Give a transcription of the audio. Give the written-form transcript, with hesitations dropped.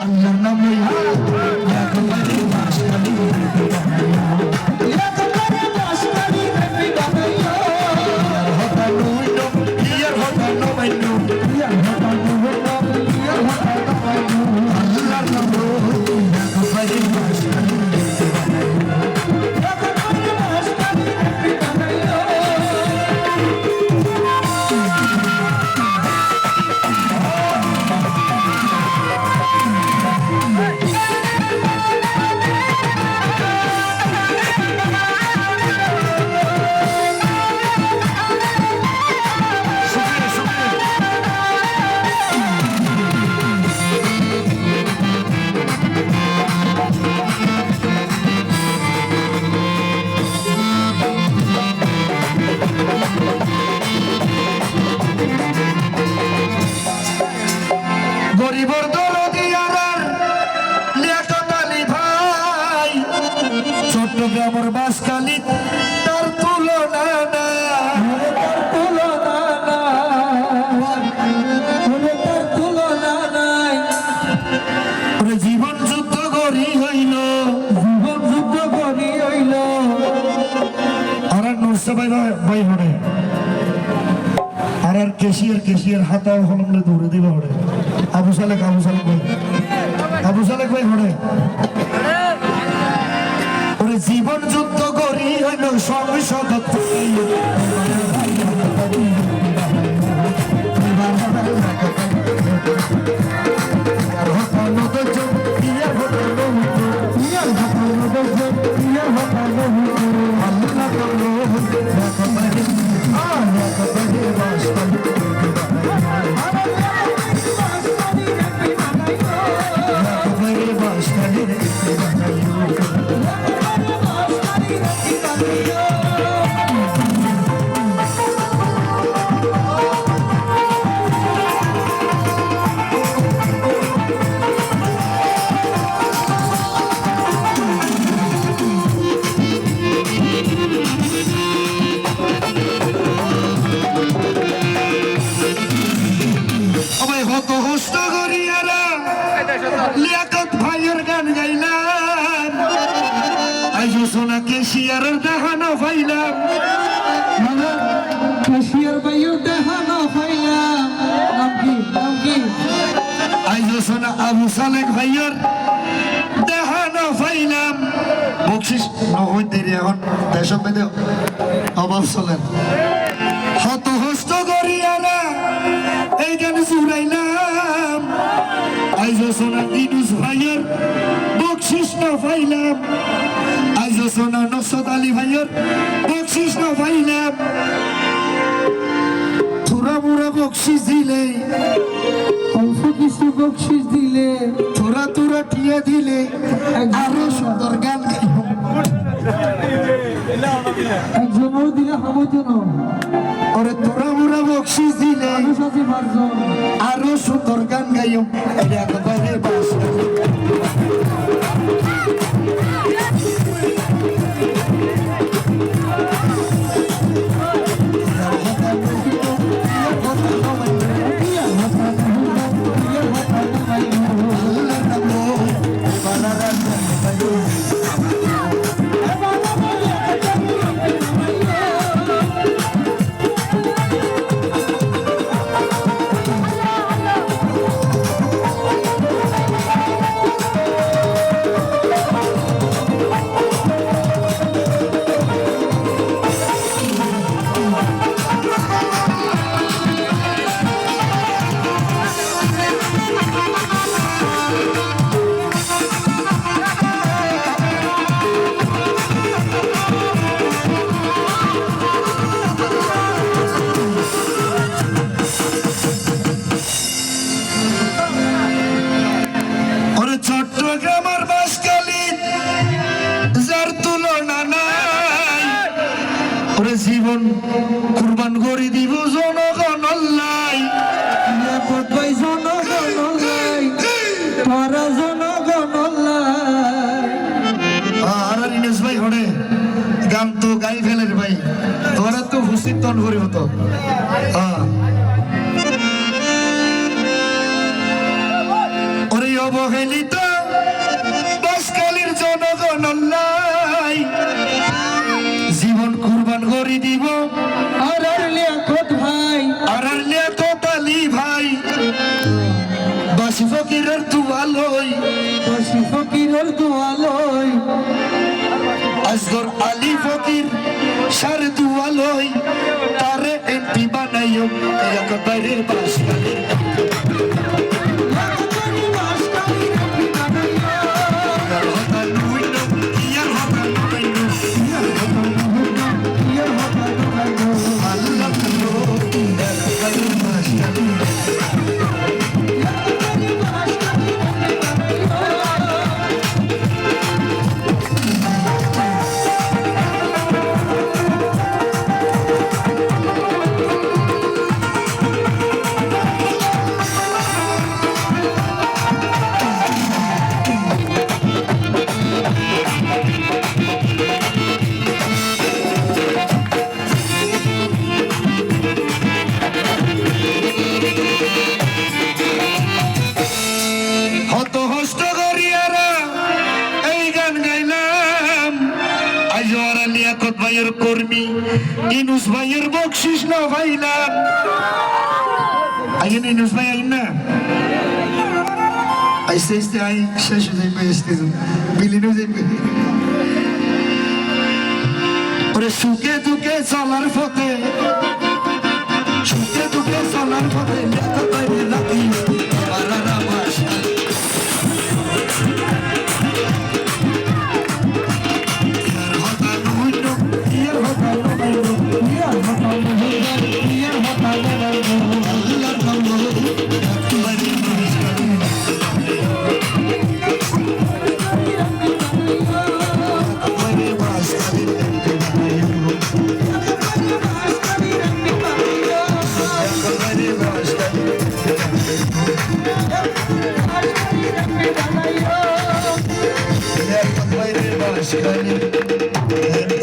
আল্লাহর নাম লইয়া একবারে বাঁশখালী একবারে বাঁশখালী প্রেমী বানাইয়া ইয়ার হতানো হইলো ইয়ার হতানো মাইনো ইয়ার হতানো হইলো ইয়ার হতানো মাইনো আল্লাহর নাম লইয়া একবারে বাঁশখালী গরিবর দরদি আর লিয়াকত আলী ভাই চট্টগ্রামের বাঁশখালী তার তুলনা না তার তুলনা তার তুলনা নাই জীবন যুদ্ধ করি হইল জীবন যুদ্ধ করি হইল আর নুরসা ভাই হরে আর কেশিয়ার হাতা হলমলে দৌড়ে দিবা হরে আবু সালেক ভাই হরে ওরে জীবন যুদ্ধ করি হইল সংসদ লিয়াকত ভাইয়ের গান গাইলাম আইজো সোনা কেশিয়ারের দেখানো পাইলাম কেশিয়ার ভাইয়ের দেখানো পাইলাম নাম কি আইজো সোনা আবু সালেক ভাইয়ের দেখানো পাইলাম বকশিস নহইতে এখন দেশক বেদে অভাব চলেন হত হস্ত করিয়ারা এই গান জুড়াইলাম আইজো সোনা ইনুস ভাইয়ের বকশিস না পাইলাম আইজো সোনা নসরত আলী ভাইয়ের বকশিস না পাইলাম থোড়া মোড়া বকশিস দিলে অল্প কিছু বকশিস দিলে থোড়া তোরা টিয়া দিলে আরো সুন্দর গান গাইব একজনও দিলে হামজন ওরে তোরা মোরা বকশিস দিলে আরো সুন্দর গান গাইম একবারে বাঁশখালী চট্টগ্রামের বাঁশখালী যার তুলনা নাই ওরে জীবন কুরবান করে দিব জনগণ লাই ভাই জনগণ লাই তারা জনগণ লাই আর ইনেস ভাই হরে গান তো গাই ফেলের ভাই তোরা তো হুসিন তন করে হতো ওরে অবহেলিত বাসকালীর জনগণ আল্লাহ জীবন কুরবান করে দিব আর লিয়াকত ভাই আর লিয়াকত আলী ভাই বাসি ফকিরের দুয়ালই বসি ফকিরের দোয়ালই আসগর আলী ফকির সার দুয়ালই তারে এমপি বানাইও একবারে বাসকালীর ভাইয়ের কর্মী ইনুস ভাইয়ের বকশিস না ভাইলাম আইন ইনুস ভাই আইন না আইসতে আইসতে আই শেষ হয়ে যাইবে আইসতে বিলীন হয়ে যাইবে ওরে সুখে দুঃখে চলার পথে সুখে দুঃখে চলার পথে লেখা বাইরে রাখি বারারা বাসা Başkanım